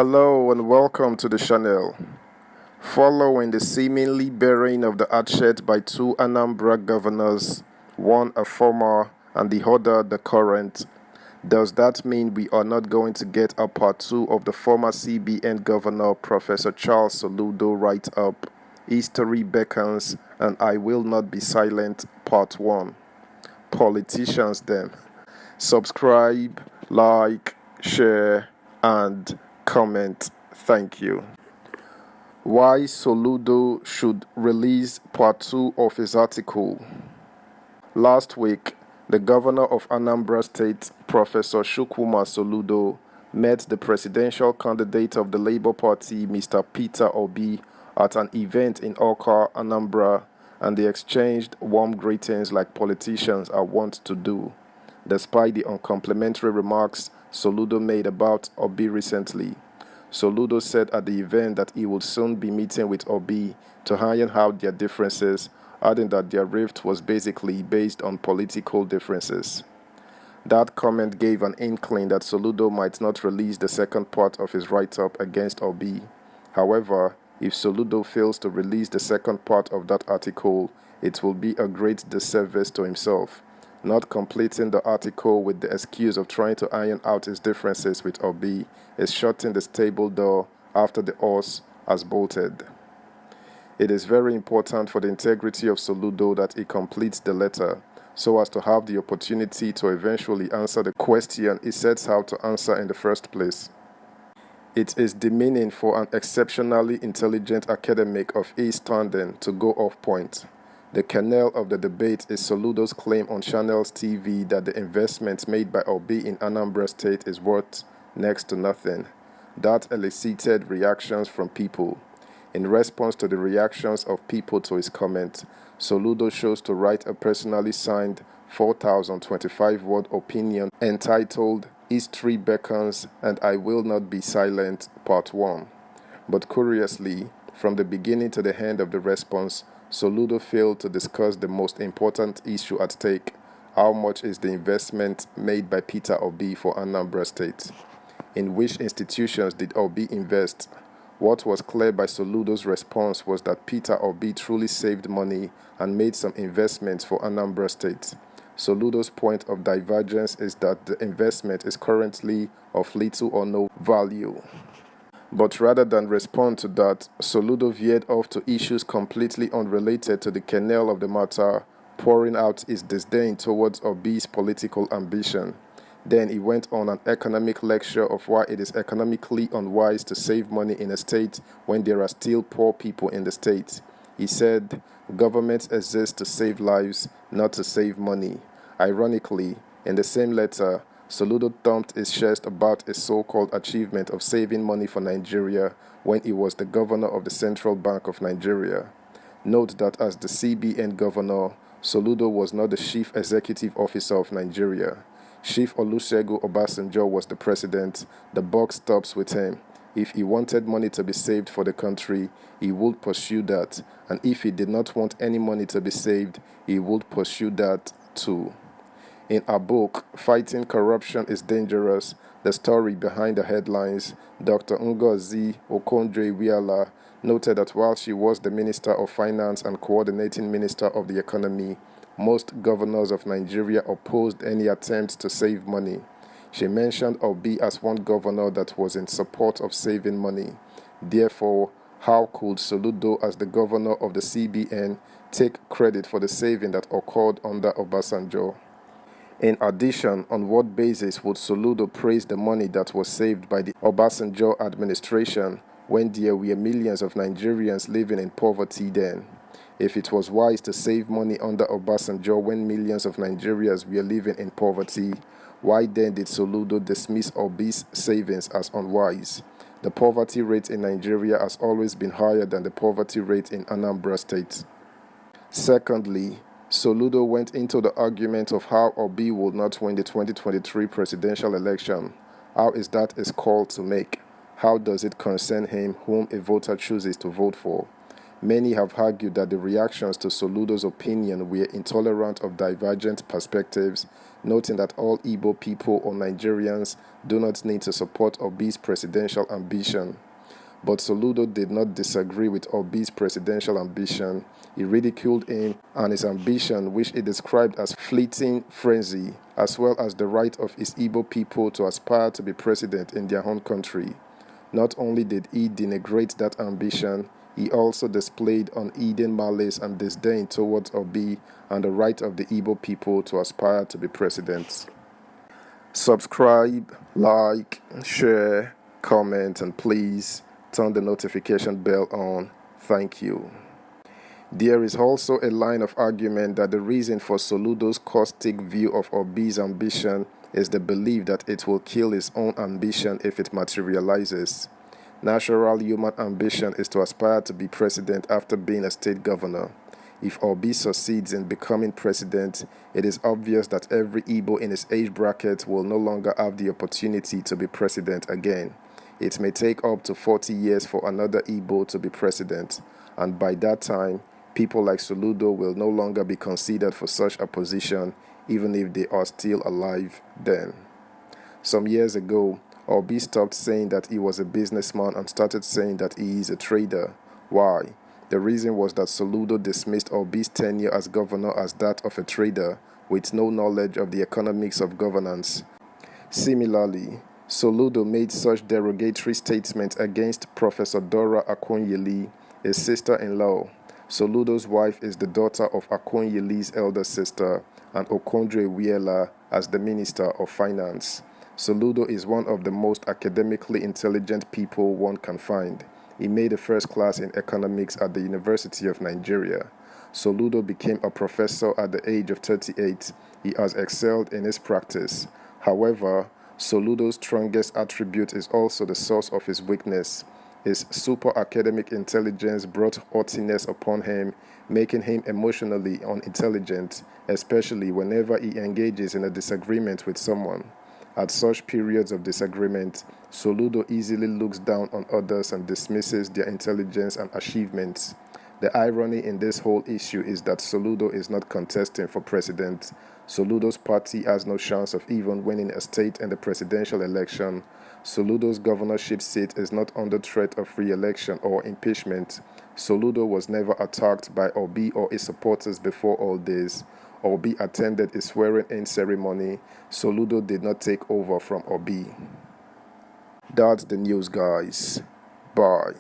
Hello and welcome to the channel. Following the seemingly burying of the hatchet by two Anambra governors, one a former and the other the current, does that mean we are not going to get a part 2 of the former CBN governor Professor Charles Soludo write-up, History Beckons and I Will Not Be Silent, Part 1? Politicians then. Subscribe, like, share, and comment. Thank you. Why Soludo should release part 2 of his article. Last week, the governor of Anambra State, Professor Chukwuma Soludo, met the presidential candidate of the Labour Party, Mr. Peter Obi, at an event in Awka, Anambra, and they exchanged warm greetings like politicians are wont to do, despite the uncomplimentary remarks Soludo made about Obi recently. Soludo said at the event that he would soon be meeting with Obi to iron out their differences, adding that their rift was basically based on political differences. That comment gave an inkling that Soludo might not release the second part of his write-up against Obi. However, if Soludo fails to release the second part of that article, it will be a great disservice to himself, not completing the article with the excuse of trying to iron out his differences with Obi is shutting the stable door after the horse has bolted. It is very important for the integrity of Soludo that he completes the letter, so as to have the opportunity to eventually answer the question he sets out to answer in the first place. It is demeaning for an exceptionally intelligent academic of his standing to go off point. The kernel of the debate is Soludo's claim on Channels TV that the investment made by Obi in Anambra State is worth next to nothing. That elicited reactions from people. In response to the reactions of people to his comment, Soludo chose to write a personally signed 4,025-word opinion entitled History Beckons and I Will Not Be Silent, Part 1. But curiously, from the beginning to the end of the response, Soludo failed to discuss the most important issue at stake: how much is the investment made by Peter Obi for Anambra State? In which institutions did Obi invest? What was clear by Soludo's response was that Peter Obi truly saved money and made some investments for Anambra State. Soludo's point of divergence is that the investment is currently of little or no value. But rather than respond to that, Soludo veered off to issues completely unrelated to the kernel of the matter, pouring out his disdain towards Obi's political ambition. Then he went on an economic lecture of why it is economically unwise to save money in a state when there are still poor people in the state. He said, governments exist to save lives, not to save money. Ironically, in the same letter, Soludo thumped his chest about his so-called achievement of saving money for Nigeria when he was the governor of the Central Bank of Nigeria. Note that as the CBN governor, Soludo was not the chief executive officer of Nigeria. Chief Olusegun Obasanjo was the president. The buck stops with him. If he wanted money to be saved for the country, he would pursue that. And if he did not want any money to be saved, he would pursue that too. In her book, Fighting Corruption is Dangerous, the story behind the headlines, Dr. Ngozi Okonjo-Iweala noted that while she was the Minister of Finance and Coordinating Minister of the Economy, most governors of Nigeria opposed any attempt to save money. She mentioned Obi as one governor that was in support of saving money. Therefore, how could Soludo, as the governor of the CBN, take credit for the saving that occurred under Obasanjo? In addition, on what basis would Soludo praise the money that was saved by the Obasanjo administration when there were millions of Nigerians living in poverty then? If it was wise to save money under Obasanjo when millions of Nigerians were living in poverty, why then did Soludo dismiss Obi's savings as unwise? The poverty rate in Nigeria has always been higher than the poverty rate in Anambra State. Secondly, Soludo went into the argument of how Obi would not win the 2023 presidential election. How is that his call to make? How does it concern him whom a voter chooses to vote for? Many have argued that the reactions to Soludo's opinion were intolerant of divergent perspectives, noting that all Igbo people or Nigerians do not need to support Obi's presidential ambition. But Soludo did not disagree with Obi's presidential ambition. He ridiculed him and his ambition, which he described as fleeting frenzy, as well as the right of his Igbo people to aspire to be president in their own country. Not only did he denigrate that ambition, he also displayed unhidden malice and disdain towards Obi and the right of the Igbo people to aspire to be president. Subscribe, like, share, comment, and please turn the notification bell on. Thank you. There is also a line of argument that the reason for Soludo's caustic view of Obi's ambition is the belief that it will kill his own ambition if it materializes. Natural human ambition is to aspire to be president after being a state governor. If Obi succeeds in becoming president, it is obvious that every Igbo in his age bracket will no longer have the opportunity to be president again. It may take up to 40 years for another Igbo to be president, and by that time, people like Soludo will no longer be considered for such a position, even if they are still alive then. Some years ago, Obi stopped saying that he was a businessman and started saying that he is a trader. Why? The reason was that Soludo dismissed Obi's tenure as governor as that of a trader with no knowledge of the economics of governance. Similarly, Soludo made such derogatory statements against Professor Dora Akunyili, his sister-in-law. Soludo's wife is the daughter of Akunyili's elder sister, and Okondre Wiela as the Minister of Finance. Soludo is one of the most academically intelligent people one can find. He made a first class in economics at the University of Nigeria. Soludo became a professor at the age of 38. He has excelled in his practice. However, Soludo's strongest attribute is also the source of his weakness. His super academic intelligence brought haughtiness upon him, making him emotionally unintelligent, especially whenever he engages in a disagreement with someone. At such periods of disagreement, Soludo easily looks down on others and dismisses their intelligence and achievements. The irony in this whole issue is that Soludo is not contesting for president. Soludo's party has no chance of even winning a state in the presidential election. Soludo's governorship seat is not under threat of re-election or impeachment. Soludo was never attacked by Obi or his supporters before all this. Obi attended a swearing-in ceremony. Soludo did not take over from Obi. That's the news, guys. Bye.